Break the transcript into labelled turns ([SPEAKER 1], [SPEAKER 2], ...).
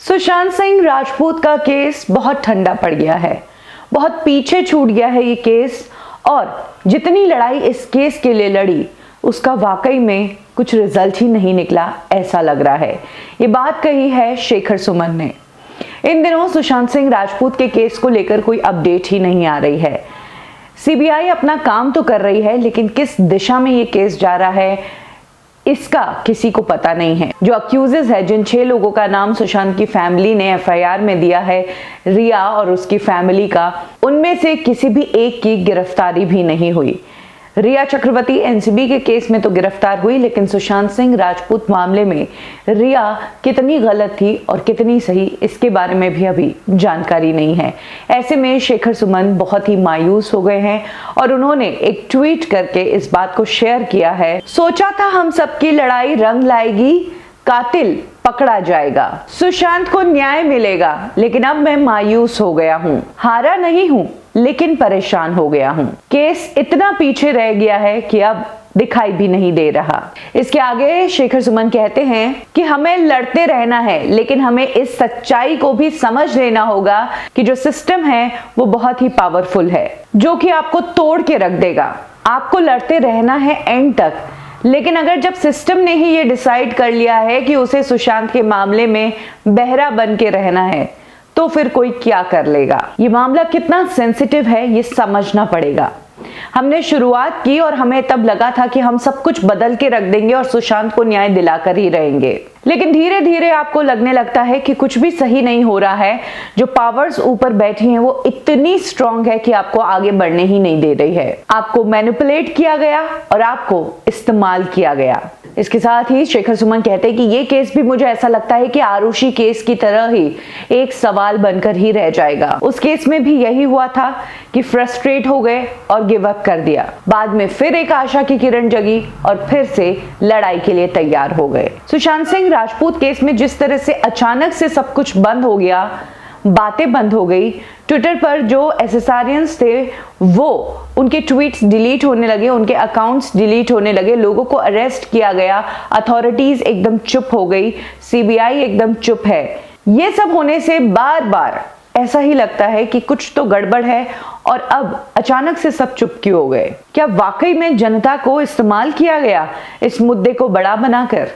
[SPEAKER 1] सुशांत सिंह राजपूत का केस बहुत ठंडा पड़ गया है, बहुत पीछे छूट गया है ये केस। और जितनी लड़ाई इस केस के लिए लड़ी उसका वाकई में कुछ रिजल्ट ही नहीं निकला, ऐसा लग रहा है। ये बात कही है शेखर सुमन ने। इन दिनों सुशांत सिंह राजपूत के केस को लेकर कोई अपडेट ही नहीं आ रही है। सीबीआई अपना काम तो कर रही है, लेकिन किस दिशा में ये केस जा रहा है इसका किसी को पता नहीं है। जो अक्यूजेस है, जिन 6 लोगों का नाम सुशांत की फैमिली ने एफआईआर में दिया है, रिया और उसकी फैमिली का, उनमें से किसी भी एक की गिरफ्तारी भी नहीं हुई। रिया चक्रवर्ती एनसीबी के केस में तो गिरफ्तार हुई, लेकिन सुशांत सिंह राजपूत मामले में रिया कितनी गलत थी और कितनी सही, इसके बारे में भी अभी जानकारी नहीं है। ऐसे में शेखर सुमन बहुत ही मायूस हो गए हैं और उन्होंने एक ट्वीट करके इस बात को शेयर किया है। सोचा था हम सबकी लड़ाई रंग लाएगी, कातिल पकड़ा जाएगा, सुशांत को न्याय मिलेगा, लेकिन अब मैं मायूस हो गया हूँ। हारा नहीं हूँ, लेकिन परेशान हो गया हूँ। केस इतना पीछे रह गया है कि अब दिखाई भी नहीं दे रहा। इसके आगे शेखर सुमन कहते हैं कि हमें लड़ते रहना है, लेकिन हमें इस सच्चाई को भी समझ लेना होगा कि जो सिस्टम है वो बहुत ही पावरफुल है, जो कि आपको तोड़ के रख देगा। आपको लड़ते रहना है एंड तक, लेकिन अगर जब सिस्टम ने ही ये डिसाइड कर लिया है कि उसे सुशांत के मामले में बहरा बन के रहना है, तो फिर कोई क्या कर लेगा। ये मामला कितना सेंसिटिव है ये समझना पड़ेगा। हमने शुरुआत की और हमें तब लगा था कि हम सब कुछ बदल के रख देंगे और सुशांत को न्याय दिलाकर ही रहेंगे, लेकिन धीरे धीरे आपको लगने लगता है कि कुछ भी सही नहीं हो रहा है। जो पावर्स ऊपर बैठी हैं वो इतनी स्ट्रांग है कि आपको आगे बढ़ने ही नहीं दे रही है। आपको मैनिपुलेट किया गया और आपको इस्तेमाल किया गया। इसके साथ ही शेखर सुमन कहते हैं कि ये केस भी मुझे ऐसा लगता है कि आरुषि केस की तरह ही एक सवाल बनकर ही रह जाएगा। उस केस में भी यही हुआ था कि फ्रस्ट्रेट हो गए और गिव अप कर दिया। बाद में फिर एक आशा की किरण जगी और फिर से लड़ाई के लिए तैयार हो गए। सुशांत सिंह राजपूत केस में जिस तरह से अचानक से सब कुछ बंद हो गया, बातें बंद हो गई, ट्विटर पर जो एसएसआरियंस थे वो उनके ट्वीट्स डिलीट होने लगे, उनके अकाउंट्स डिलीट होने लगे, लोगों को अरेस्ट किया गया, अथॉरिटीज एकदम चुप हो गई, सीबीआई एकदम चुप है। ये सब होने से बार बार ऐसा ही लगता है कि कुछ तो गड़बड़ है और अब अचानक से सब चुप क्यों हो गए। क्या वाकई में जनता को इस्तेमाल किया गया इस मुद्दे को बड़ा बनाकर?